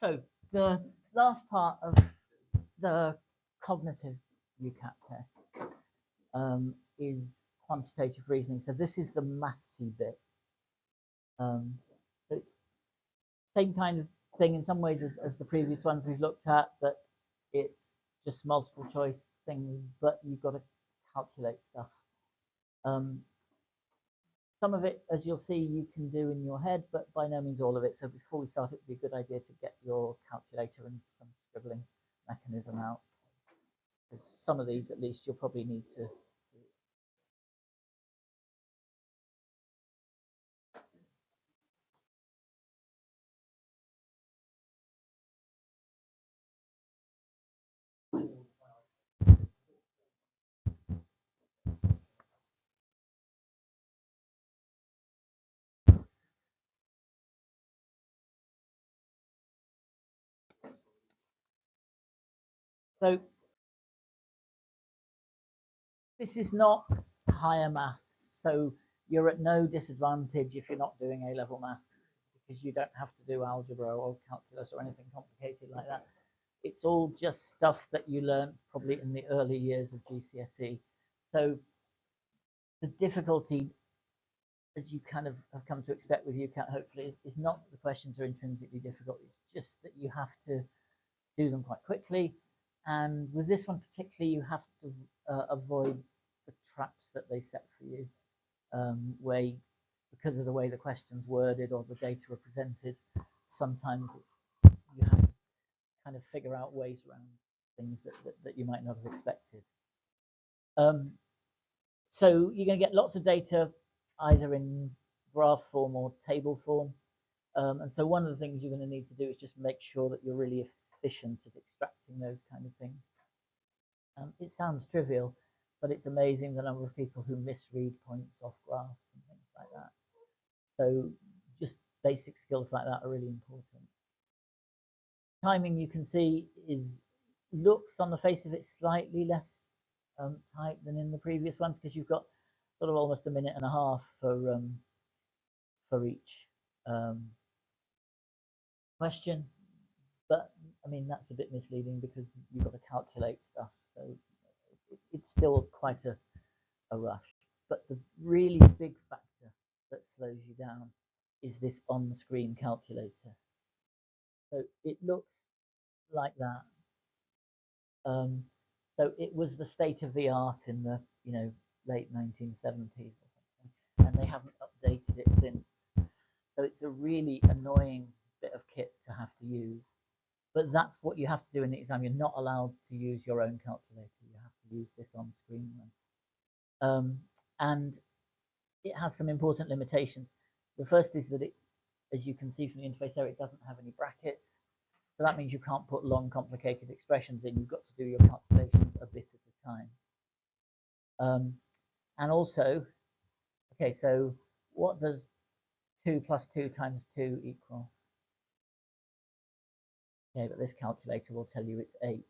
So the last part of the cognitive UCAT test is quantitative reasoning. So this is the mathsy bit. So it's same kind of thing in some ways as the previous ones we've looked at, but it's just multiple choice things, but you've got to calculate stuff. Some of it, as you'll see, you can do in your head, but by no means all of it. So before we start, it would be a good idea to get your calculator and some scribbling mechanism out. Because some of these, at least, you'll probably need to. So this is not higher maths, so you're at no disadvantage if you're not doing A-level maths, because you don't have to do algebra or calculus or anything complicated like that. It's all just stuff that you learn probably in the early years of GCSE. So the difficulty, as you kind of have come to expect with UCAT, hopefully, is not that the questions are intrinsically difficult. It's just that you have to do them quite quickly. And with this one particularly, you have to avoid the traps that they set for you, where because of the way the question's worded or the data are presented, sometimes you have to kind of figure out ways around things that you might not have expected. So you're going to get lots of data either in graph form or table form. And so one of the things you're going to need to do is just make sure that you're really efficient at extracting those kind of things. It sounds trivial, but it's amazing the number of people who misread points off graphs and things like that. So just basic skills like that are really important. Timing, you can see, looks on the face of it slightly less tight than in the previous ones, because you've got sort of almost a minute and a half for each question. But I mean, that's a bit misleading because you've got to calculate stuff, so it's still quite a rush. But the really big factor that slows you down is this on-screen calculator. So it looks like that. So it was the state of the art in the late 1970s or something, and they haven't updated it since. So it's a really annoying bit of kit to have to use. But that's what you have to do in the exam. You're not allowed to use your own calculator. You have to use this on-screen one. And it has some important limitations. The first is that it, as you can see from the interface there, it doesn't have any brackets. So that means you can't put long, complicated expressions in. You've got to do your calculations a bit at a time. And also, okay, so what does 2 plus 2 times 2 equal? Okay, but this calculator will tell you it's 8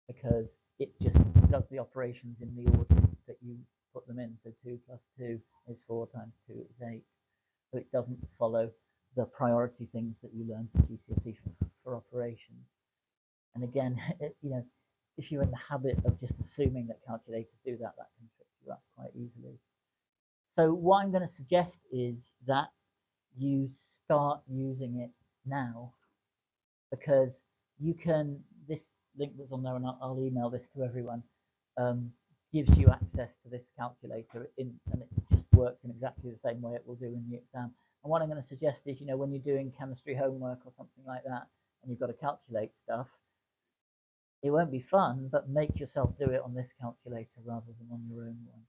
because it just does the operations in the order that you put them in. So 2 plus 2 is 4 times 2 is 8. So it doesn't follow the priority things that you learned at GCSE for operations. And again, if you're in the habit of just assuming that calculators do that, that can trick you up quite easily. So what I'm going to suggest is that you start using it now, because you can, this link that's on there, and I'll email this to everyone, gives you access to this calculator and it just works in exactly the same way it will do in the exam. And what I'm going to suggest is, when you're doing chemistry homework or something like that, and you've got to calculate stuff, it won't be fun, but make yourself do it on this calculator rather than on your own one,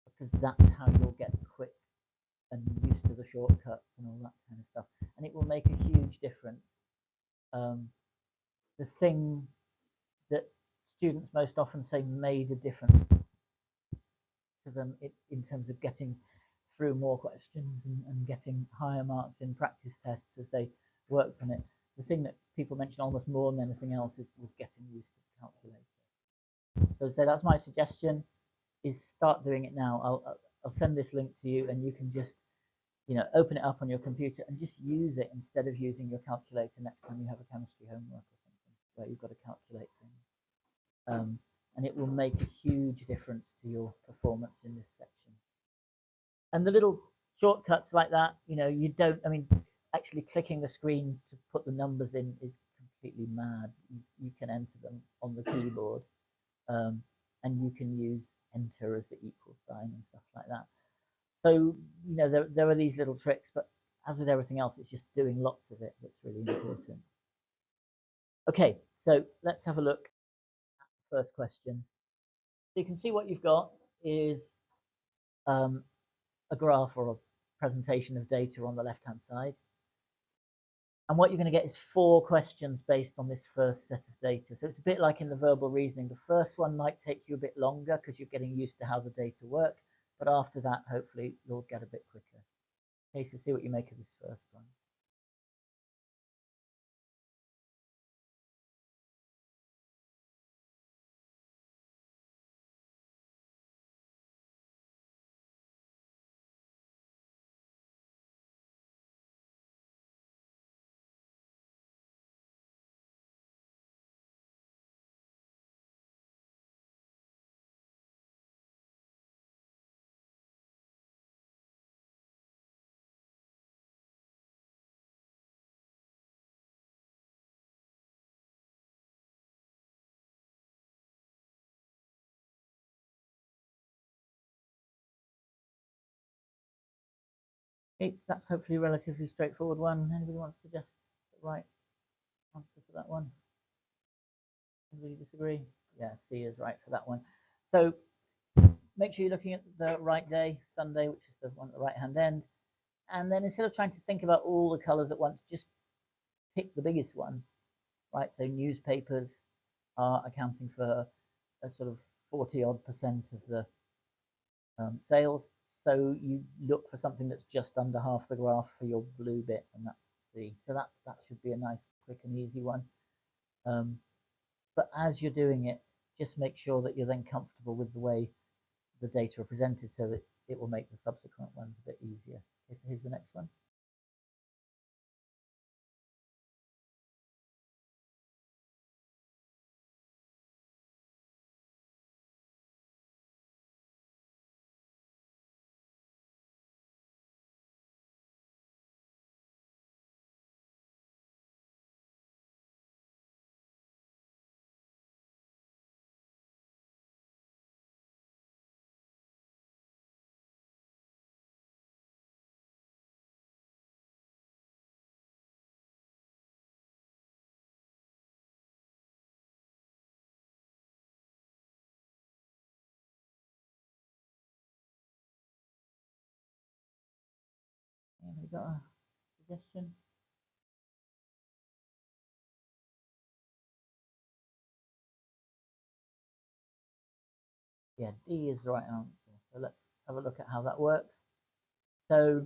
because that's how you'll get quick and used to the shortcuts and all that kind of stuff, and it will make a huge difference. The thing that students most often say made a difference to them in terms of getting through more questions and getting higher marks in practice tests as they worked on it, the thing that people mention almost more than anything else was getting used to the calculator. So that's my suggestion, is start doing it now. I'll send this link to you, and you can just open it up on your computer and just use it instead of using your calculator next time you have a chemistry homework or something where you've got to calculate things. And it will make a huge difference to your performance in this section. And the little shortcuts like that, you don't, actually clicking the screen to put the numbers in is completely mad. You can enter them on the keyboard, and you can use enter as the equal sign and stuff like that. So, there are these little tricks, but as with everything else, it's just doing lots of it that's really important. Okay, so let's have a look at the first question. So you can see what you've got is a graph or a presentation of data on the left-hand side. And what you're going to get is 4 questions based on this first set of data. So it's a bit like in the verbal reasoning. The first one might take you a bit longer because you're getting used to how the data work. But after that, hopefully, you'll get a bit quicker. Okay, so see what you make of this first one. Okay, so that's hopefully a relatively straightforward one. Anybody want to suggest the right answer for that one? Anybody disagree? Yeah, C is right for that one. So make sure you're looking at the right day, Sunday, which is the one at the right-hand end. And then instead of trying to think about all the colors at once, just pick the biggest one, right? So newspapers are accounting for a sort of 40-odd% of the sales. So you look for something that's just under half the graph for your blue bit, and that's C. So that should be a nice, quick and easy one. But as you're doing it, just make sure that you're then comfortable with the way the data are presented so that it will make the subsequent ones a bit easier. Okay, so here's the next one. Anybody got a suggestion? Yeah, D is the right answer. So let's have a look at how that works. So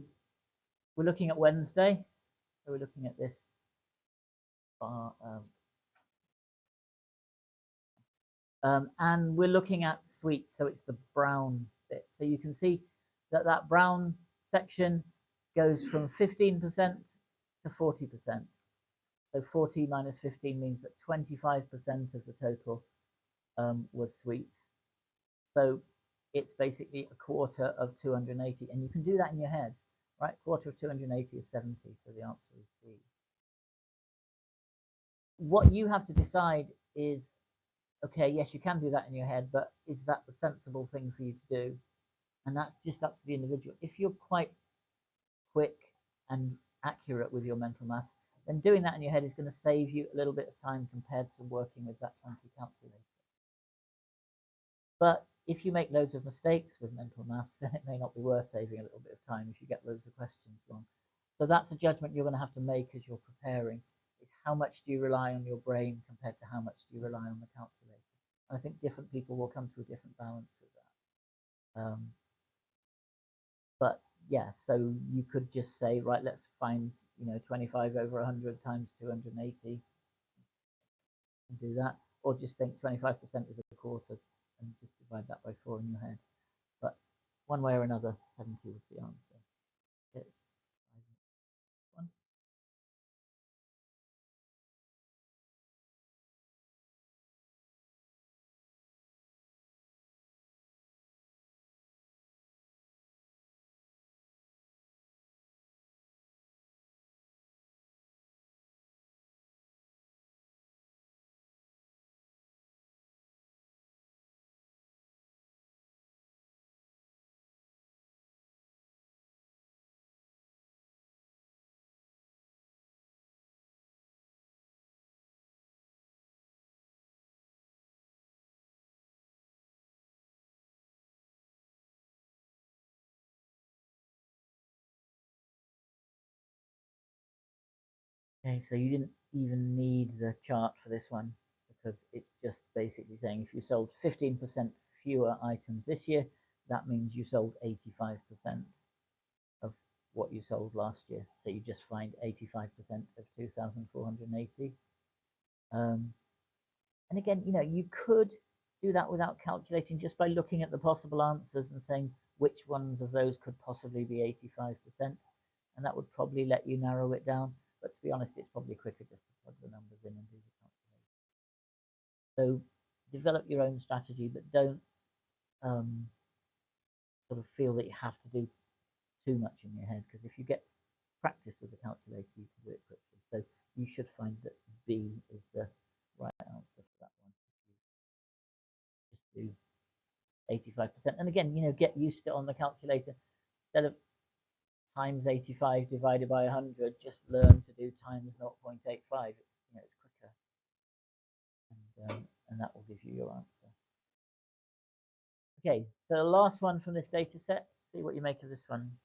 we're looking at Wednesday. So we're looking at this bar, and we're looking at sweets. So it's the brown bit. So you can see that that brown section goes from 15% to 40%. So 40 minus 15 means that 25% of the total was sweets. So it's basically a quarter of 280. And you can do that in your head, right? Quarter of 280 is 70. So the answer is D. What you have to decide is, okay, yes, you can do that in your head, but is that the sensible thing for you to do? And that's just up to the individual. If you're quite quick and accurate with your mental maths, then doing that in your head is going to save you a little bit of time compared to working with that clunky calculator. But if you make loads of mistakes with mental maths, then it may not be worth saving a little bit of time if you get loads of questions wrong. So that's a judgment you're going to have to make as you're preparing. Is how much do you rely on your brain compared to how much do you rely on the calculator? And I think different people will come to a different balance with that. But yeah, so you could just say, right, let's find 25 over 100 times 280 and do that, or just think 25% is a quarter and just divide that by 4 in your head. But one way or another, 70 was the answer. It's Okay, so you didn't even need the chart for this one because it's just basically saying if you sold 15% fewer items this year, that means you sold 85% of what you sold last year. So you just find 85% of 2,480. And again, you could do that without calculating just by looking at the possible answers and saying which ones of those could possibly be 85%. And that would probably let you narrow it down. But to be honest, it's probably quicker just to plug the numbers in and do the calculation. So develop your own strategy, but don't sort of feel that you have to do too much in your head, because if you get practice with the calculator, you can do it quickly. So you should find that B is the right answer for that one. Just do 85%. And again, get used to it on the calculator. Instead of times 85 divided by 100, just learn to do times 0.85. It's quicker, and that will give you your answer. Okay, so the last one from this data set. See what you make of this one.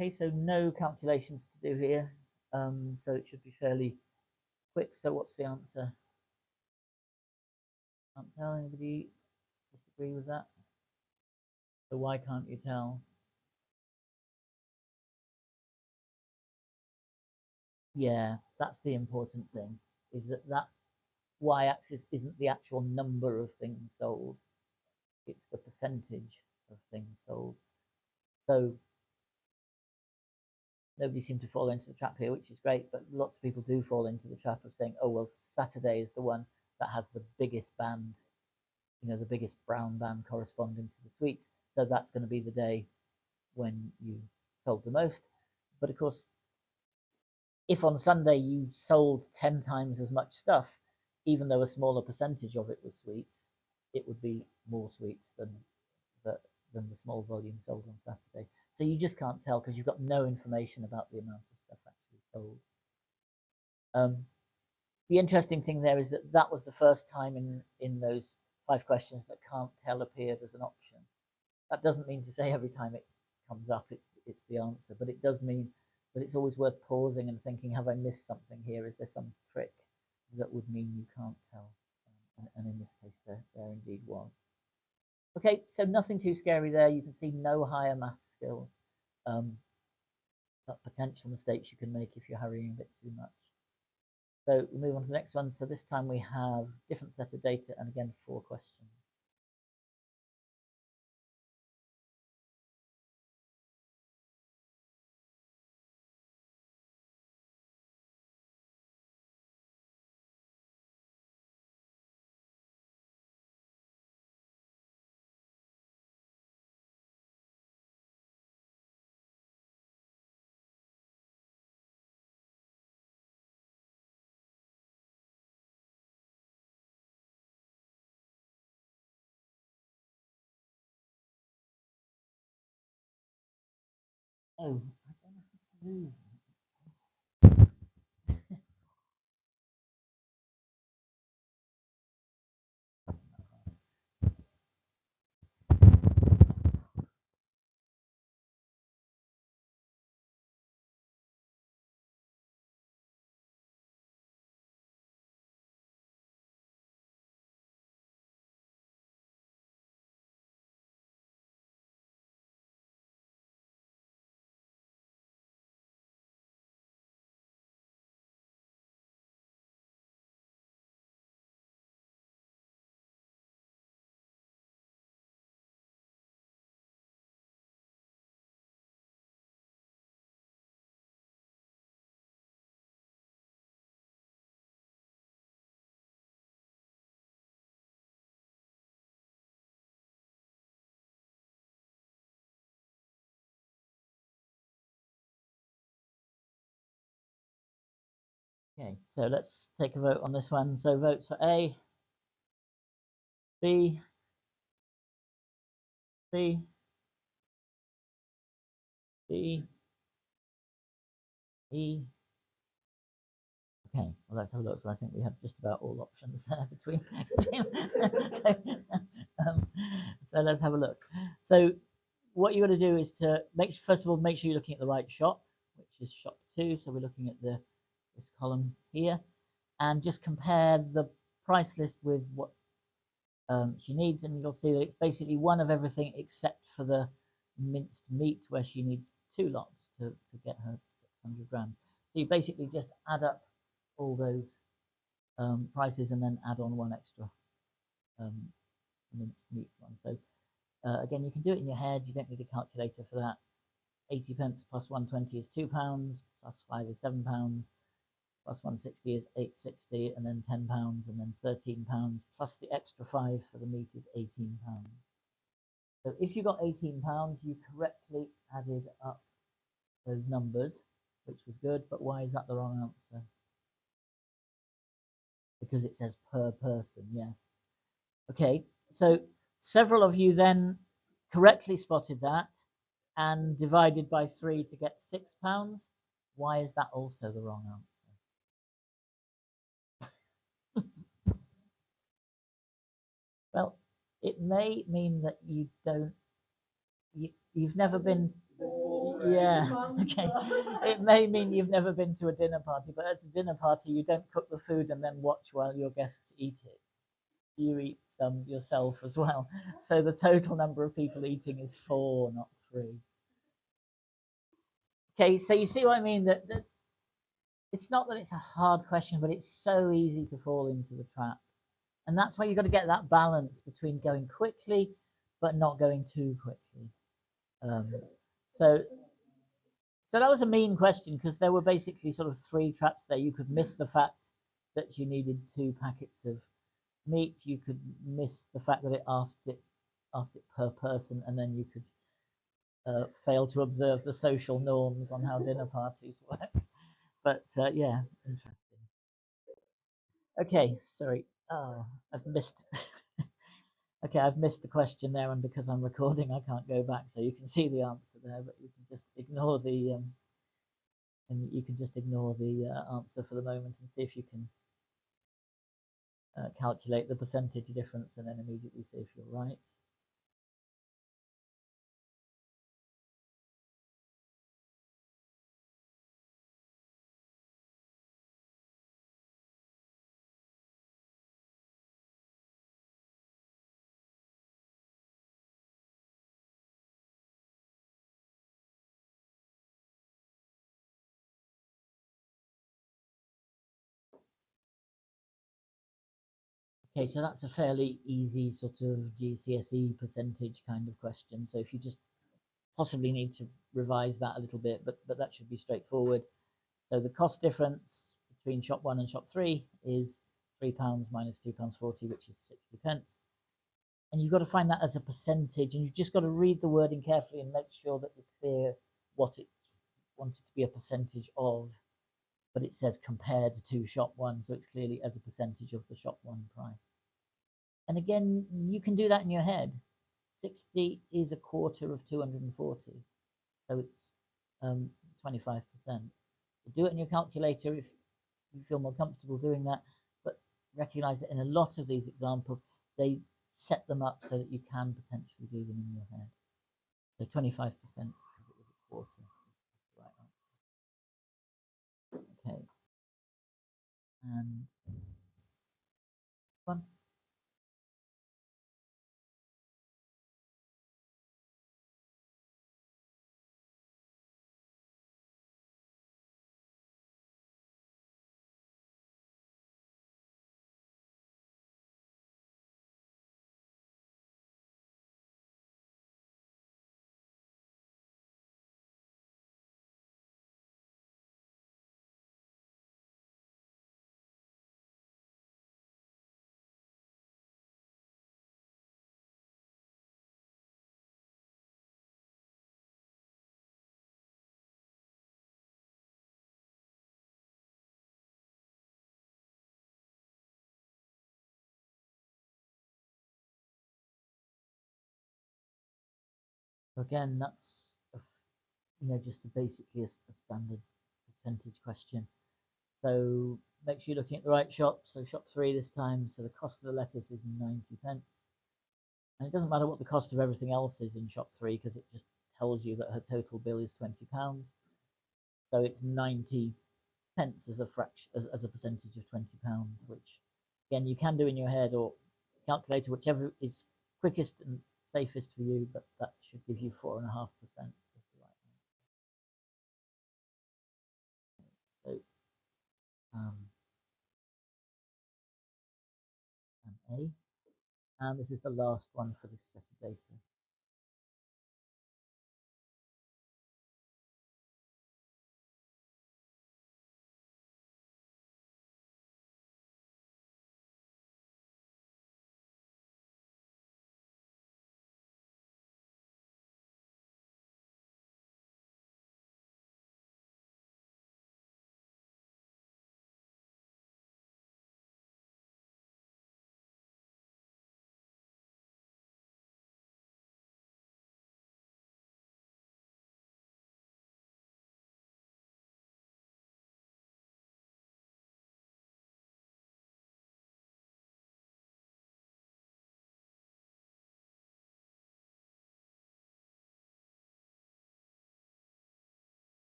Okay, so no calculations to do here, so it should be fairly quick. So what's the answer? Can't tell. Anybody disagree with that? So why can't you tell? Yeah, that's the important thing, is that y-axis isn't the actual number of things sold, it's the percentage of things sold. So nobody seemed to fall into the trap here, which is great, but lots of people do fall into the trap of saying, oh, well, Saturday is the one that has the biggest band, the biggest brown band corresponding to the sweets. So that's going to be the day when you sold the most. But of course, if on Sunday you sold 10 times as much stuff, even though a smaller percentage of it was sweets, it would be more sweets than the small volume sold on Saturday. So you just can't tell because you've got no information about the amount of stuff actually sold. The interesting thing there is that was the first time in those 5 questions that can't tell appeared as an option. That doesn't mean to say every time it comes up it's the answer, but it does mean that it's always worth pausing and thinking, have I missed something here? Is there some trick that would mean you can't tell? And in this case, there indeed was. Okay, so nothing too scary there. You can see no higher math skills, but potential mistakes you can make if you're hurrying a bit too much. So we move on to the next one. So this time we have different set of data and again 4 questions. Oh, I don't know how to move. Okay, so let's take a vote on this one. So votes for A, B, C, D, E. Okay, well, let's have a look. So I think we have just about all options there between. so, um, so let's have a look. So what you got to do is to first of all make sure you're looking at the right shop, which is shop 2. So we're looking at this column here, and just compare the price list with what she needs, and you'll see that it's basically one of everything except for the minced meat, where she needs 2 lots to get her 600 grams. So you basically just add up all those prices and then add on one extra um, minced meat one. So again, you can do it in your head. You don't need a calculator for that. 80 pence plus 120 is £2, plus 5 is £7, plus 160 is 860, and then £10, and then £13, plus the extra 5 for the meat is £18. So if you got £18, you correctly added up those numbers, which was good. But why is that the wrong answer? Because it says per person. Yeah. Okay. So several of you then correctly spotted that and divided by 3 to get £6. Why is that also the wrong answer? Well, it may mean that you don't, you've never been, yeah, okay. It may mean you've never been to a dinner party, but at a dinner party, you don't cook the food and then watch while your guests eat it. You eat some yourself as well. So the total number of people eating is 4, not 3. Okay, so you see what I mean? That it's not that it's a hard question, but it's so easy to fall into the trap. And that's why you've got to get that balance between going quickly, but not going too quickly. Um, so, so that was a mean question, because there were basically sort of 3 traps there. You could miss the fact that you needed 2 packets of meat. You could miss the fact that it asked it per person, and then you could fail to observe the social norms on how dinner parties work. But yeah, interesting. Okay, sorry. Oh, I've missed. Okay, I've missed the question there, and because I'm recording, I can't go back. So you can see the answer there, but you can just ignore the answer for the moment and see if you can calculate the percentage difference, and then immediately see if you're right. Okay, so that's a fairly easy sort of GCSE percentage kind of question. So if you just possibly need to revise that a little bit, but that should be straightforward. So the cost difference between shop 1 and shop 3 is £3 minus £2.40, which is 60 pence. And you've got to find that as a percentage, and you've just got to read the wording carefully and make sure that you're clear what it's wanted to be a percentage of. But it says compared to shop 1, so it's clearly as a percentage of the shop 1 price. And again, you can do that in your head. 60 is a quarter of 240, so it's 25%. So do it in your calculator if you feel more comfortable doing that, but recognize that in a lot of these examples, they set them up so that you can potentially do them in your head. So 25% because it was a quarter is the right answer. Okay, and one. So again, that's just basically a standard percentage question. So make sure you're looking at the right shop. So shop 3 this time. So the cost of the lettuce is 90 pence. And it doesn't matter what the cost of everything else is in shop 3 because it just tells you that her total bill is £20. So it's 90 pence as a fraction, as a percentage of £20, which again you can do in your head or calculator, whichever is quickest and safest for you, but that should give you 4.5%. So um, and A, and this is the last one for this set of data.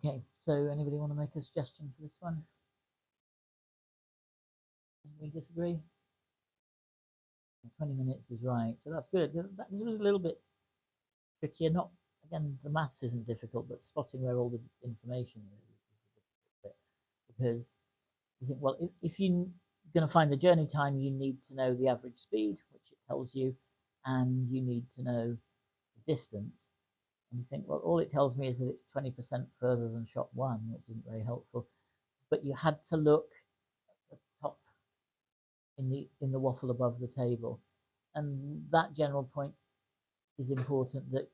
Okay, so anybody want to make a suggestion for this one? We disagree? 20 minutes is right, so that's good. This was a little bit trickier. Not again, the maths isn't difficult, but spotting where all the information is because you think, well, if you're going to find the journey time, you need to know the average speed, which it tells you, and you need to know the distance. And you think, well, all it tells me is that it's 20% further than shop 1, which isn't very helpful. But you had to look at the top in the waffle above the table, and that general point is important. That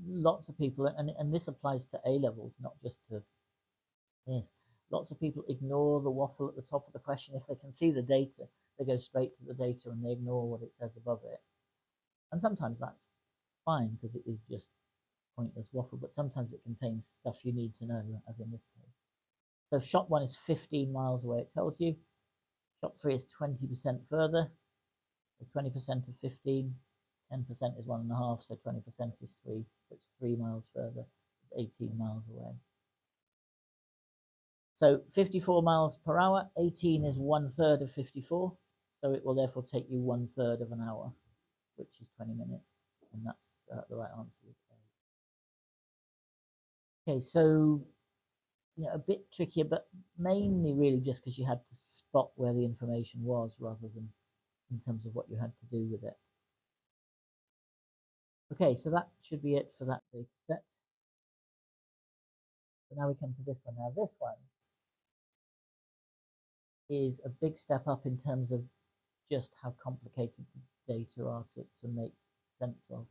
lots of people, and this applies to A levels, not just to this. Lots of people ignore the waffle at the top of the question. If they can see the data, they go straight to the data and they ignore what it says above it. And sometimes that's fine because it is just pointless waffle, but sometimes it contains stuff you need to know, as in this case. So shop 1 is 15 miles away, it tells you. Shop 3 is 20% further. So 20% of 15, 10% is 1.5, so 20% is 3. So it's 3 miles further. It's 18 miles away. So 54 miles per hour, 18 is 1/3 of 54. So it will therefore take you 1/3 of an hour, which is 20 minutes. And that's the right answer. Okay, so a bit trickier, but mainly really just because you had to spot where the information was rather than in terms of what you had to do with it. Okay, so that should be it for that data set. So now we come to this one. Now this one is a big step up in terms of just how complicated the data are to make sense of.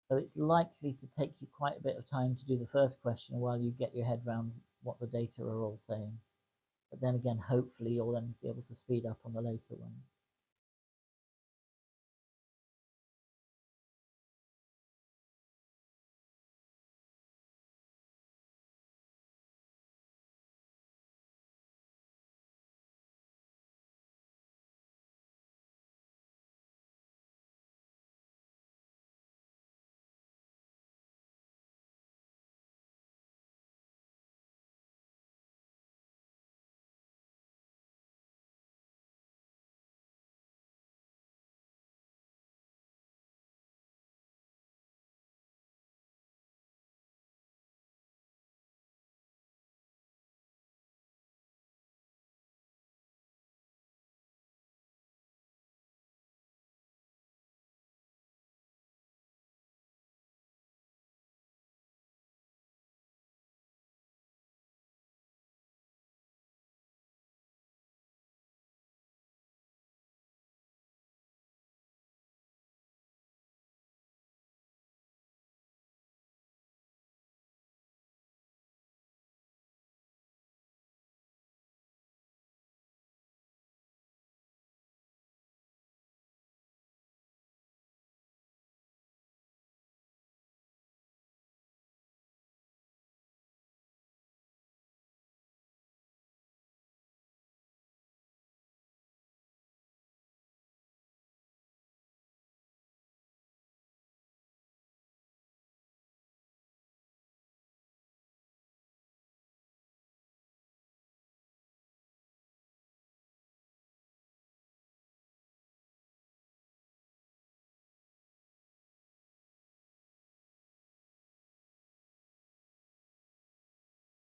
So it's likely to take you quite a bit of time to do the first question while you get your head around what the data are all saying. But then again, hopefully you'll then be able to speed up on the later ones.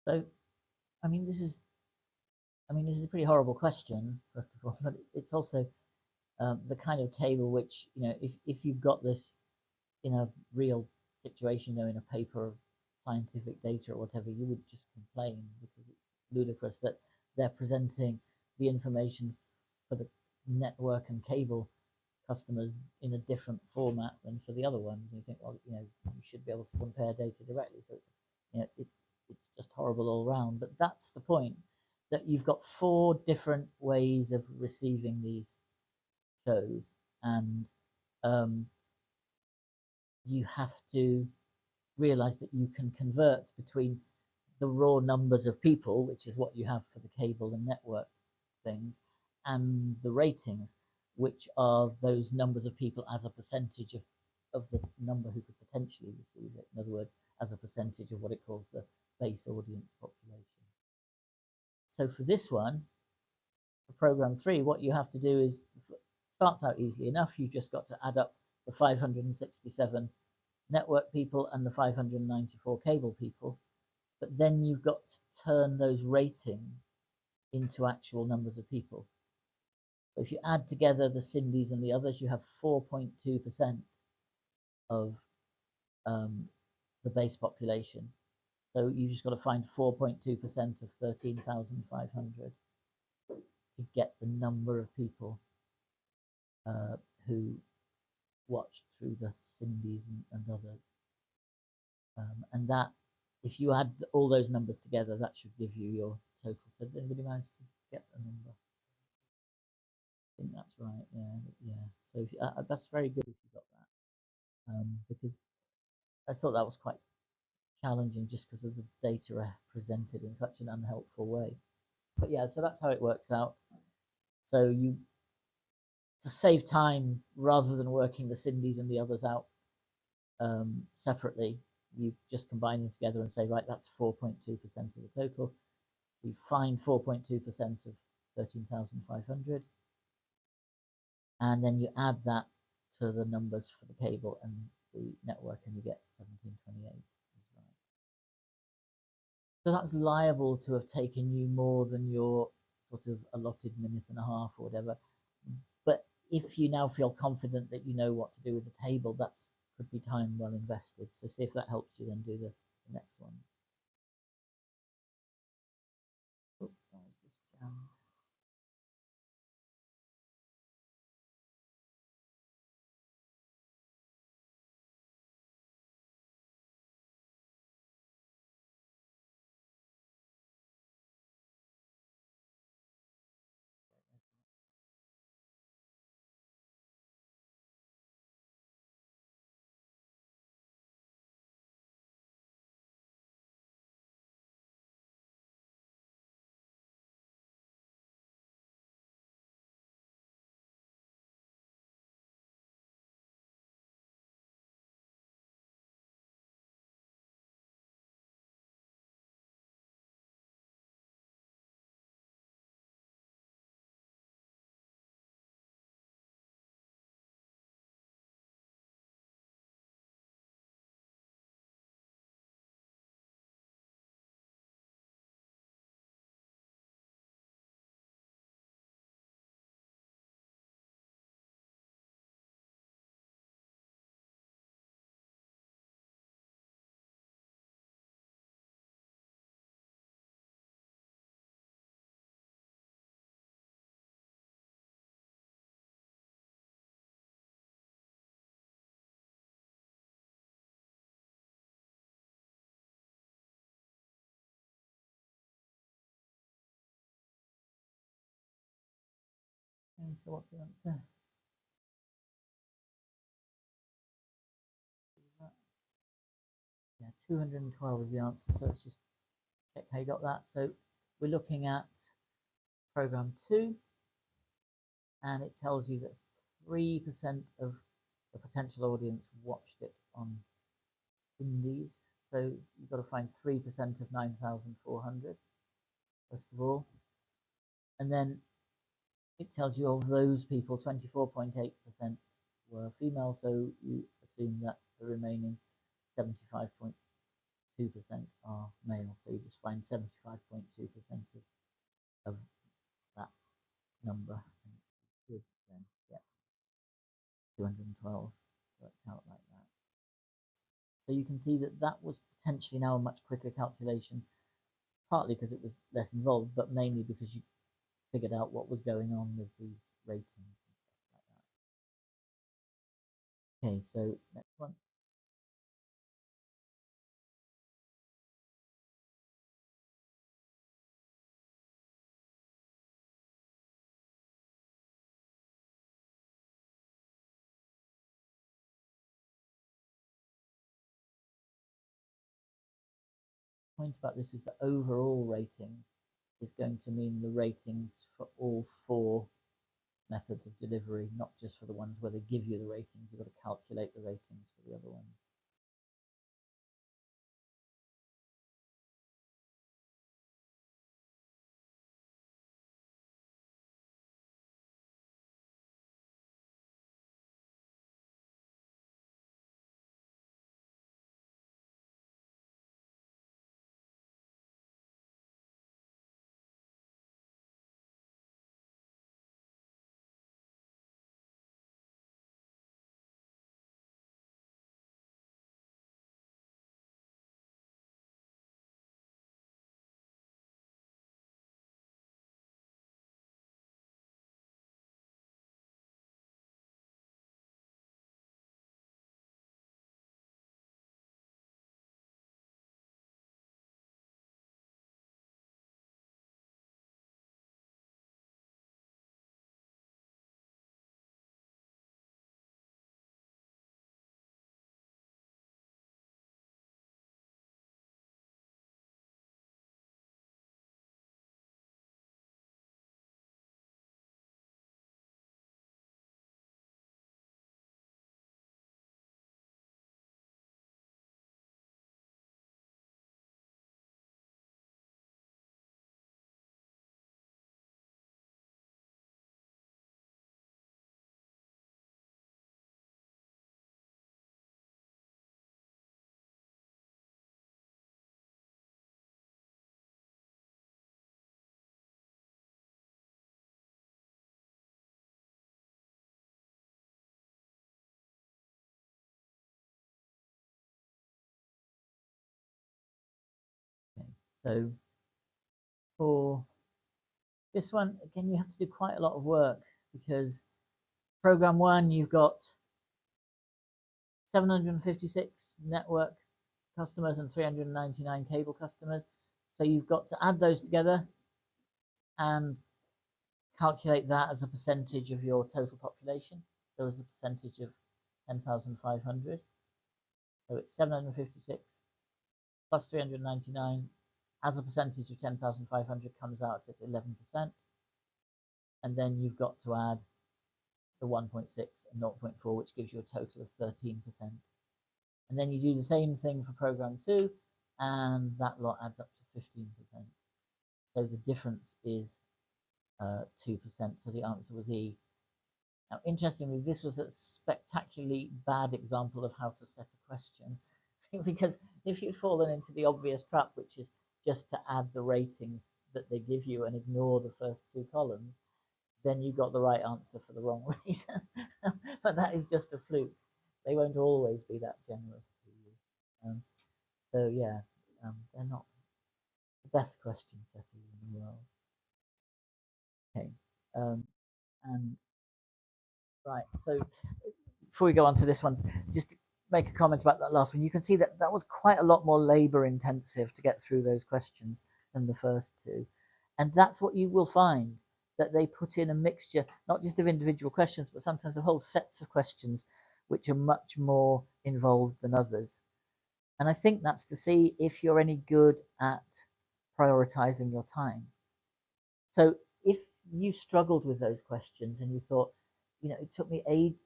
So, I mean, this is a pretty horrible question, first of all, but it's also the kind of table which, if you've got this in a real situation, in a paper of scientific data or whatever, you would just complain because it's ludicrous that they're presenting the information for the network and cable customers in a different format than for the other ones. And you think, well, you should be able to compare data directly. So it's just horrible all around. But that's the point, that you've got 4 different ways of receiving these shows, and you have to realize that you can convert between the raw numbers of people, which is what you have for the cable and network things, and the ratings, which are those numbers of people as a percentage of the number who could potentially receive it. In other words, as a percentage of what it calls the base audience population. So for this one, for program 3, what you have to do is, starts out easily enough. You've just got to add up the 567 network people and the 594 cable people, but then you've got to turn those ratings into actual numbers of people. So if you add together the Sindhis and the others, you have 4.2% of the base population. So you just got to find 4.2% of 13,500 to get the number of people who watched through the Sindhis and others. And that, if you add all those numbers together, that should give you your total. So did anybody manage to get the number? I think that's right. Yeah. So if that's very good if you got that, because I thought that was quite challenging just because of the data presented in such an unhelpful way. But yeah, so that's how it works out. So you, to save time, rather than working the Sindhis and the others out separately, you just combine them together and say, right, that's 4.2% of the total. So you find 4.2% of 13,500, and then you add that to the numbers for the cable and the network, and you get 1728. So that's liable to have taken you more than your sort of allotted minute and a half or whatever. But if you now feel confident that you know what to do with the table, that's could be time well invested. So see if that helps you then do the next one. Oh, why is this jammed? Okay, so what's the answer? Yeah, 212 is the answer. So let's just check how you got that. So we're looking at program 2, and it tells you that 3% of the potential audience watched it on Indies. So you've got to find 3% of 9,400, first of all. And then it tells you of those people, 24.8% were female. So you assume that the remaining 75.2% 2% are male. So you just find 75.2% of that number. And you then get 212 worked out like that. So you can see that that was potentially now a much quicker calculation, partly because it was less involved, but mainly because you figured out what was going on with these ratings and stuff like that. Okay, so next one. Point about this is that overall ratings is going to mean the ratings for all 4 methods of delivery, not just for the ones where they give you the ratings. You've got to calculate the ratings for the other ones. Okay, so for this one, again, you have to do quite a lot of work because program 1, you've got 756 network customers and 399 cable customers. So you've got to add those together and calculate that as a percentage of your total population. So as a percentage of 10,500. So it's 756 plus 399 as a percentage of 10,500 comes out at 11%. And then you've got to add the 1.6 and 0.4, which gives you a total of 13%. And then you do the same thing for program 2, and that lot adds up to 15%. So the difference is 2%, so the answer was E. Now, interestingly, this was a spectacularly bad example of how to set a question, because if you'd fallen into the obvious trap, which is just to add the ratings that they give you and ignore the first 2 columns, then you got the right answer for the wrong reason. But that is just a fluke. They won't always be that generous to you. So yeah, they're not the best question setters in the world. Okay, and right, so before we go on to this one, just make a comment about that last one. You can see that that was quite a lot more labor intensive to get through those questions than the first 2. And that's what you will find, that they put in a mixture, not just of individual questions, but sometimes a whole sets of questions which are much more involved than others. And I think that's to see if you're any good at prioritizing your time. So if you struggled with those questions and you thought, you know, it took me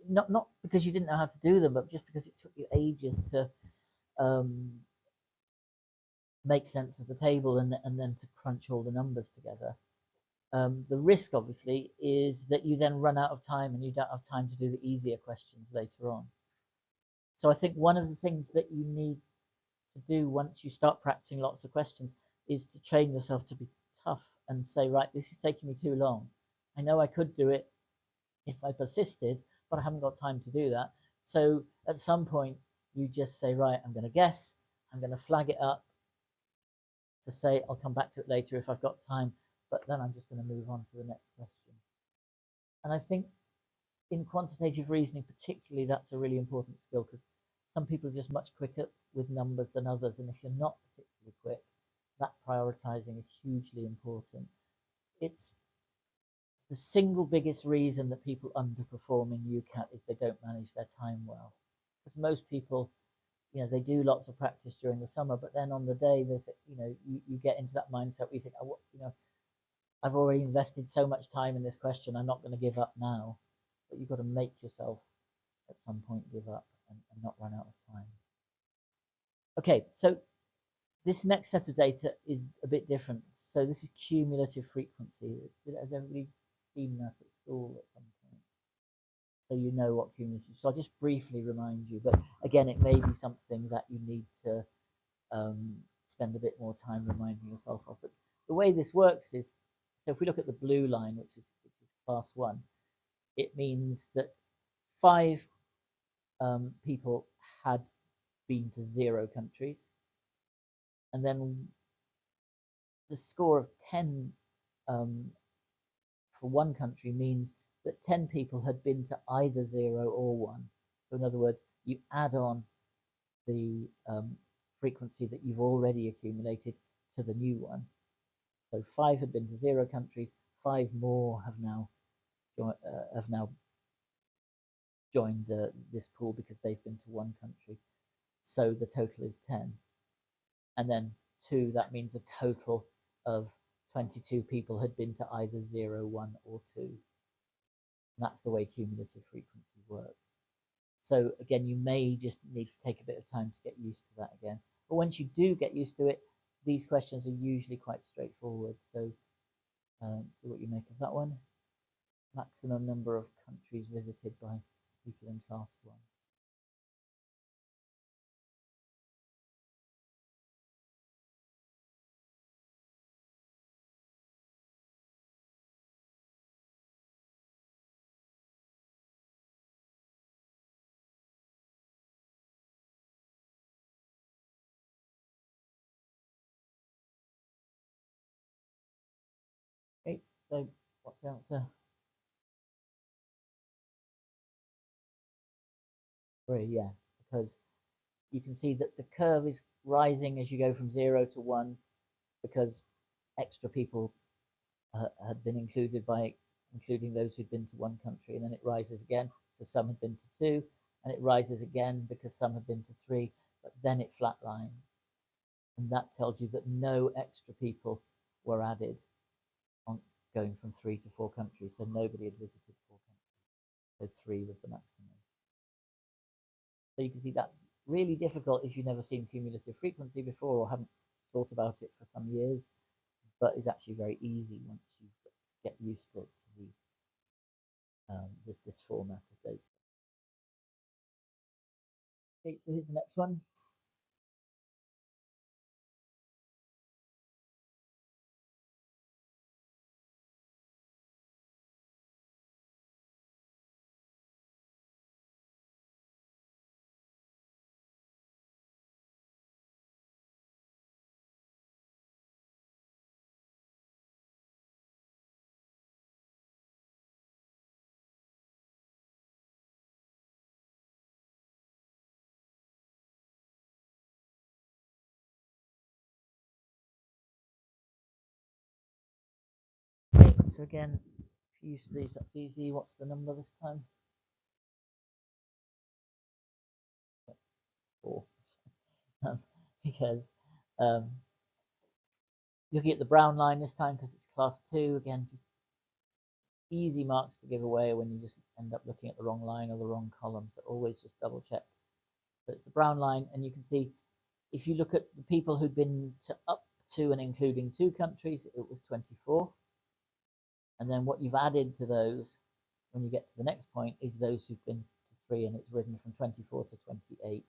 not because you didn't know how to do them, but just because it took you ages to make sense of the table and then to crunch all the numbers together. The risk, obviously, is that you then run out of time and you don't have time to do the easier questions later on. So I think one of the things that you need to do once you start practicing lots of questions is to train yourself to be tough and say, right, this is taking me too long. I know I could do it if I persisted, but I haven't got time to do that. So at some point, you just say, right, I'm going to guess, I'm going to flag it up to say I'll come back to it later if I've got time, but then I'm just going to move on to the next question. And I think in quantitative reasoning, particularly, that's a really important skill because some people are just much quicker with numbers than others. And if you're not particularly quick, that prioritizing is hugely important. It's the single biggest reason that people underperform in UCAT is they don't manage their time well. Because most people, they do lots of practice during the summer, but then on the day, you get into that mindset where you think, I've already invested so much time in this question, I'm not going to give up now. But you've got to make yourself at some point give up and not run out of time. Okay, so this next set of data is a bit different. So this is cumulative frequency. Has everybody seen that at school at some point? So you know what cumulative. So I'll just briefly remind you, but again, it may be something that you need to spend a bit more time reminding yourself of. But the way this works is, so if we look at the blue line, which is class 1, it means that 5 people had been to 0 countries, and then the score of 10 for one country means that 10 people had been to either 0 or 1. So in other words, you add on the frequency that you've already accumulated to the new one. So 5 had been to 0 countries, 5 more have now joined this pool because they've been to 1 country. So the total is 10. And then 2, that means a total of 22 people had been to either 0, 1, or 2. And that's the way cumulative frequency works. So again, you may just need to take a bit of time to get used to that again. But once you do get used to it, these questions are usually quite straightforward. So see what you make of that one. Maximum number of countries visited by people in class 1. Okay, so what's the answer? 3, yeah, because you can see that the curve is rising as you go from 0 to 1 because extra people had been included by including those who'd been to 1 country, and then it rises again. So some had been to 2, and it rises again because some had been to 3, but then it flatlines. And that tells you that no extra people were added on going from 3 to 4 countries. So nobody had visited 4 countries. So 3 was the maximum. So you can see that's really difficult if you've never seen cumulative frequency before or haven't thought about it for some years, but is actually very easy once you get used to these, this format of data. Okay, so here's the next one. Okay, so again, if you use these, that's easy. What's the number this time? 4. Because looking at the brown line this time because it's class 2, again, just easy marks to give away when you just end up looking at the wrong line or the wrong column. So always just double check. So it's the brown line, and you can see if you look at the people who'd been to up to and including 2 countries, it was 24. And then what you've added to those when you get to the next point is those who've been to 3, and it's written from 24 to 28.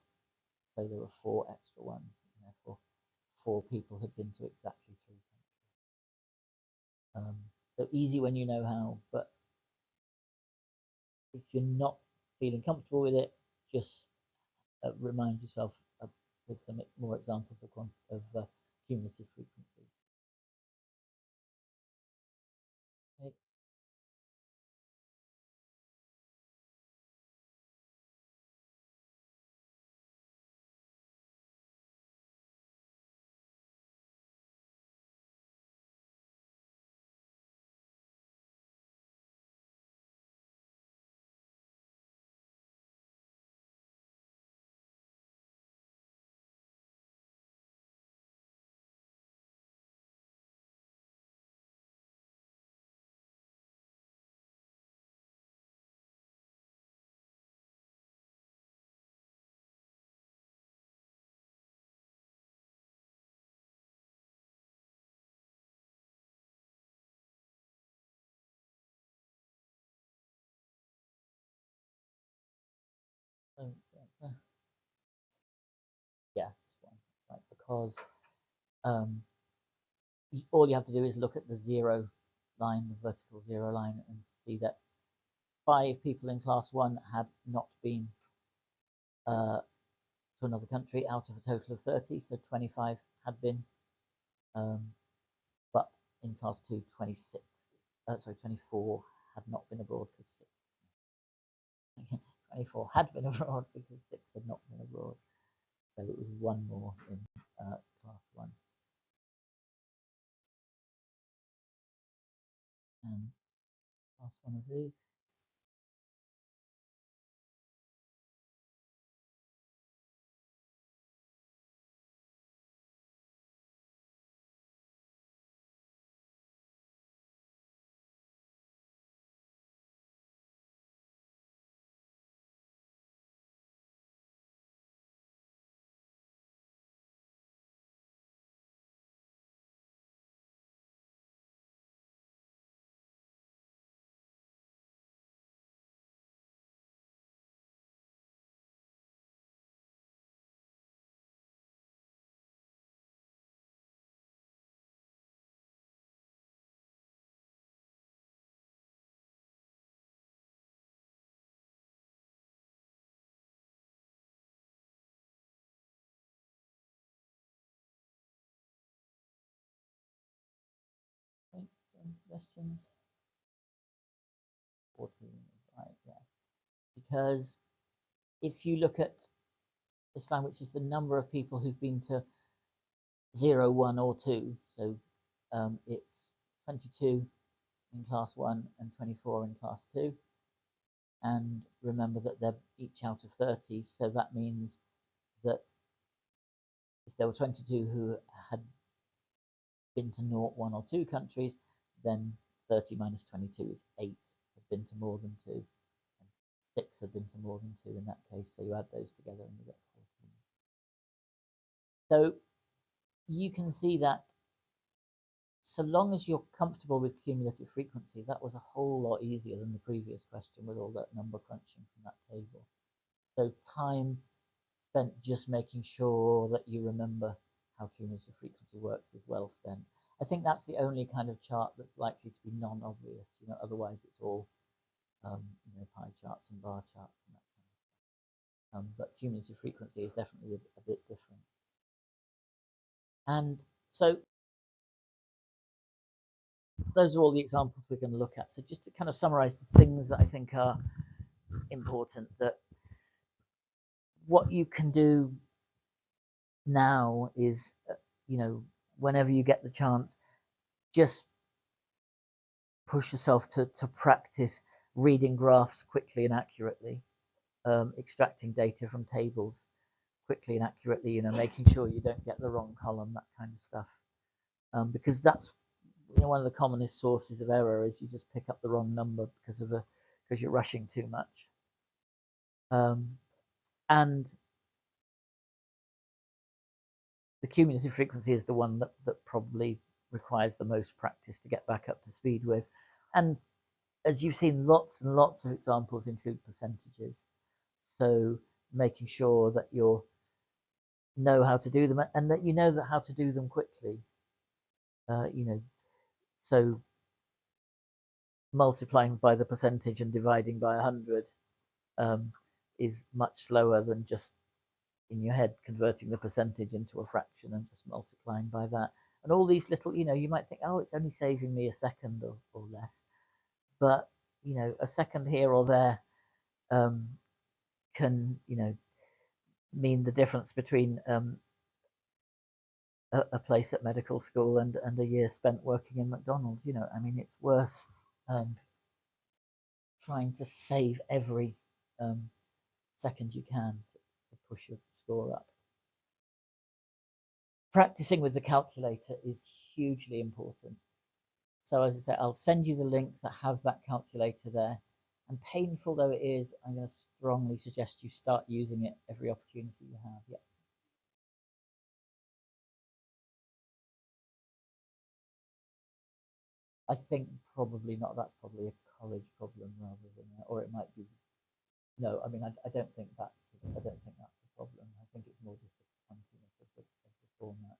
So there were 4 extra ones. 4 people had been to exactly 3 countries. So easy when you know how, but if you're not feeling comfortable with it, just remind yourself with some more examples of cumulative frequency. Okay. So yeah, just one, right? Because all you have to do is look at the 0 line, the vertical 0 line, and see that 5 people in class 1 had not been to another country out of a total of 30, so 25 had been, but in class 2, 24 had not been abroad because 24 had been abroad because 6 had not been abroad. So it was 1 more in class 1. And class 1 of these. Okay, any suggestions? 14, right, yeah. Because if you look at Islam, which is the number of people who've been to 0, 1, or 2, so it's 22 in class 1 and 24 in class 2. And remember that they're each out of 30, so that means that if there were 22 who had been to 0, 1, or 2 countries, then 30 minus 22 is 8 had been to more than 2, and 6 had been to more than 2 in that case, so you add those together and you get 14. So you can see that so long as you're comfortable with cumulative frequency, that was a whole lot easier than the previous question with all that number crunching from that table. So time spent just making sure that you remember how cumulative frequency works is well spent. I think that's the only kind of chart that's likely to be non-obvious. Otherwise it's all pie charts and bar charts and that kind of stuff. But cumulative frequency is definitely a bit different. And so those are all the examples we're going to look at. So just to kind of summarize the things that I think are important, that what you can do now is, whenever you get the chance, just push yourself to practice reading graphs quickly and accurately, extracting data from tables quickly and accurately, making sure you don't get the wrong column, that kind of stuff. Because that's one of the commonest sources of error is you just pick up the wrong number because you're rushing too much. And the cumulative frequency is the one that probably requires the most practice to get back up to speed with. And as you've seen, lots and lots of examples include percentages. So making sure that you're know how to do them, and that you know that how to do them quickly. You know, so multiplying by the percentage and dividing by 100 is much slower than just in your head converting the percentage into a fraction and just multiplying by that. And all these little, you know, you might think, oh, it's only saving me a second or less, but you know, a second here or there can, you know, mean the difference between a place at medical school and a year spent working in McDonald's. You know, I mean, it's worth trying to save every second you can to push your score up. Practicing with the calculator is hugely important. So as I say, I'll send you the link that has that calculator there. And painful though it is, I'm going to strongly suggest you start using it every opportunity you have. Yeah. I think probably not. That's probably a college problem rather than, or it might be. No, I mean, I don't think that's. I don't think that's a problem. I think it's more just the clunkiness of the format.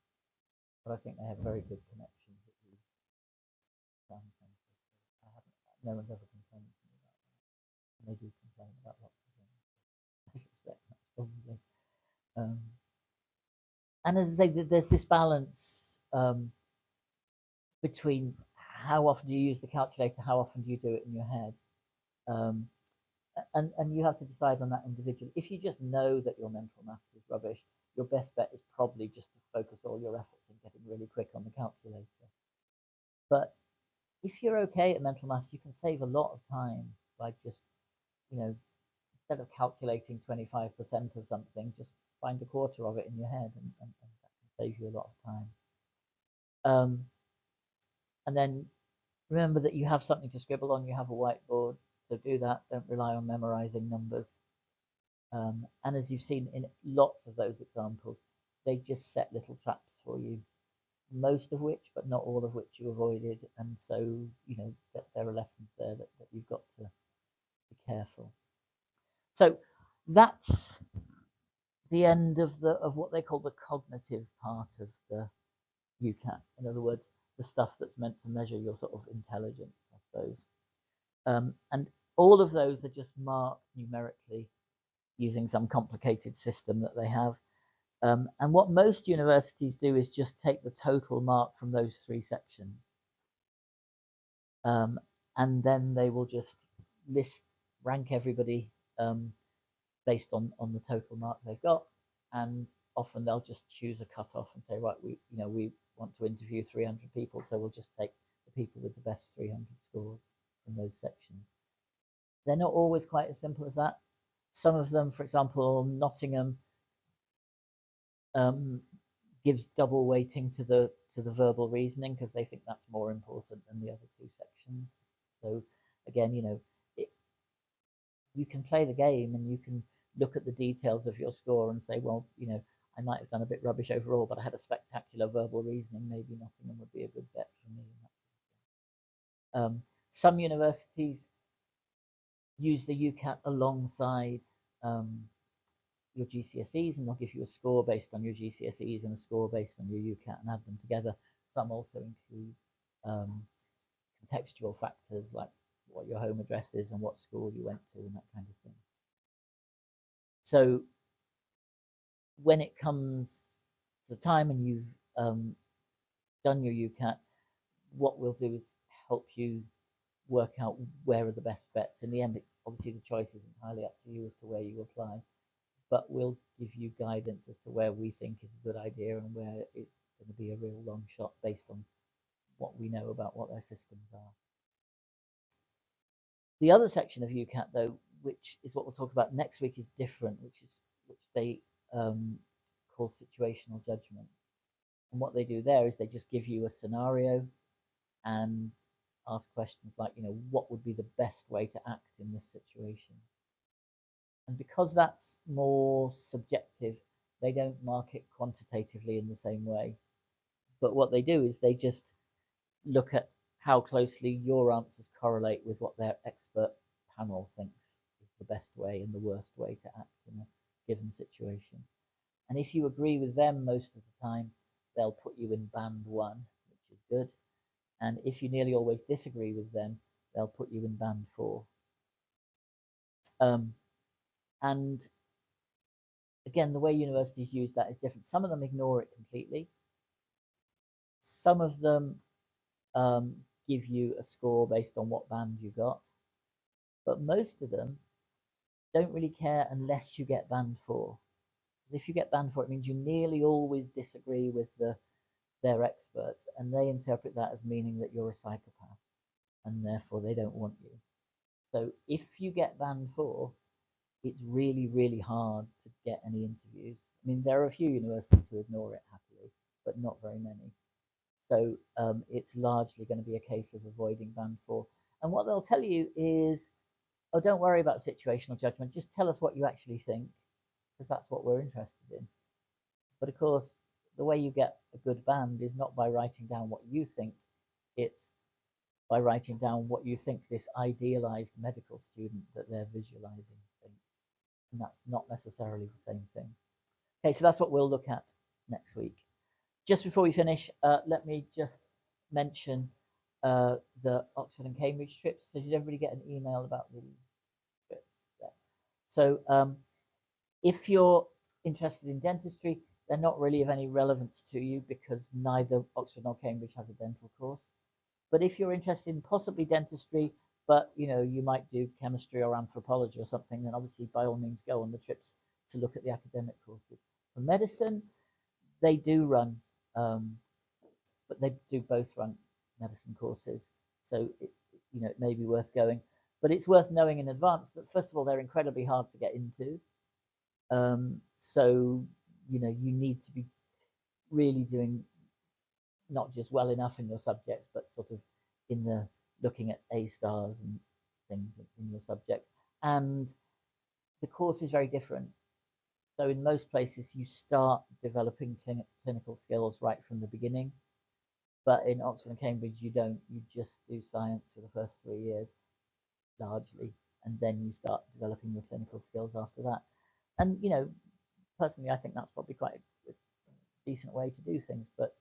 But I think they have very good connections at these exam centres. I haven't. No one's ever complained to me about that. And they do complain about lots of things. I suspect that's probably. Um, and as I say, there's this balance between how often do you use the calculator, how often do you do it in your head, um, and you have to decide on that individually. If you just know that your mental maths is rubbish, your best bet is probably just to focus all your efforts in getting really quick on the calculator. But if you're okay at mental maths, you can save a lot of time by just, you know, instead of calculating 25% of something, just find a quarter of it in your head, and that can save you a lot of time. And then remember that you have something to scribble on, you have a whiteboard, so do that. Don't rely on memorizing numbers. And as you've seen in lots of those examples, they just set little traps for you, most of which, but not all of which, you avoided. And so, you know, there are lessons there that you've got to be careful. So that's the end of what they call the cognitive part of the UCAT. In other words, the stuff that's meant to measure your sort of intelligence, I suppose. And all of those are just marked numerically using some complicated system that they have. And what most universities do is just take the total mark from those three sections. And then they will just rank everybody based on the total mark they've got. And often they'll just choose a cutoff and say, right, we want to interview 300 people, so we'll just take the people with the best 300 scores from those sections. They're not always quite as simple as that. Some of them, for example, Nottingham gives double weighting to the verbal reasoning because they think that's more important than the other two sections. So again, you know, you can play the game and you can look at the details of your score and say, well, you know, I might have done a bit rubbish overall, but I had a spectacular verbal reasoning. Maybe Nottingham would be a good bet for me. Some universities use the UCAT alongside your GCSEs, and they'll give you a score based on your GCSEs and a score based on your UCAT and add them together. Some also include contextual factors like what your home address is and what school you went to and that kind of thing. So when it comes to the time and you've done your UCAT, what we'll do is help you work out where are the best bets. In the end, obviously the choice is entirely up to you as to where you apply, but we'll give you guidance as to where we think is a good idea and where it's going to be a real long shot based on what we know about what their systems are. The other section of UCAT, though, which is what we'll talk about next week, is different, which they call situational judgment. And what they do there is they just give you a scenario and ask questions like, you know, what would be the best way to act in this situation? And because that's more subjective, they don't mark it quantitatively in the same way. But what they do is they just look at how closely your answers correlate with what their expert panel thinks is the best way and the worst way to act in a given situation. And if you agree with them most of the time, they'll put you in band 1, which is good. And if you nearly always disagree with them, they'll put you in band 4. And again, the way universities use that is different. Some of them ignore it completely. Some of them give you a score based on what band you got. But most of them don't really care unless you get band 4. Because if you get band 4, it means you nearly always disagree with their experts, and they interpret that as meaning that you're a psychopath, and therefore they don't want you. So if you get band 4, it's really, really hard to get any interviews. I mean, there are a few universities who ignore it happily, but not very many. So it's largely going to be a case of avoiding band 4. And what they'll tell you is, oh, don't worry about situational judgment. Just tell us what you actually think, because that's what we're interested in. But of course, the way you get a good band is not by writing down what you think. It's by writing down what you think this idealized medical student that they're visualizing thinks. And that's not necessarily the same thing. Okay, so that's what we'll look at next week. Just before we finish, let me just mention the Oxford and Cambridge trips. So did everybody get an email about the trips there? So if you're interested in dentistry, they're not really of any relevance to you because neither Oxford nor Cambridge has a dental course. But if you're interested in possibly dentistry, but you might do chemistry or anthropology or something, then obviously by all means go on the trips to look at the academic courses. For medicine, they do run, but they do both run medicine courses. So it may be worth going, but it's worth knowing in advance that first of all they're incredibly hard to get into. So you need to be really doing not just well enough in your subjects, but sort of in the looking at A stars and things in your subjects. And the course is very different. So in most places, you start developing clinical skills right from the beginning. But in Oxford and Cambridge, you don't. You just do science for the first 3 years, largely, and then you start developing your clinical skills after that. And personally, I think that's probably quite a decent way to do things, but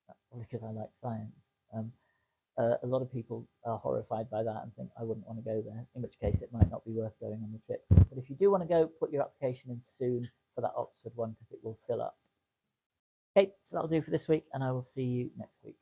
that's probably because I like science. A lot of people are horrified by that and think I wouldn't want to go there, in which case it might not be worth going on the trip. But if you do want to go, put your application in soon for that Oxford one because it will fill up. Okay, so that'll do for this week, and I will see you next week.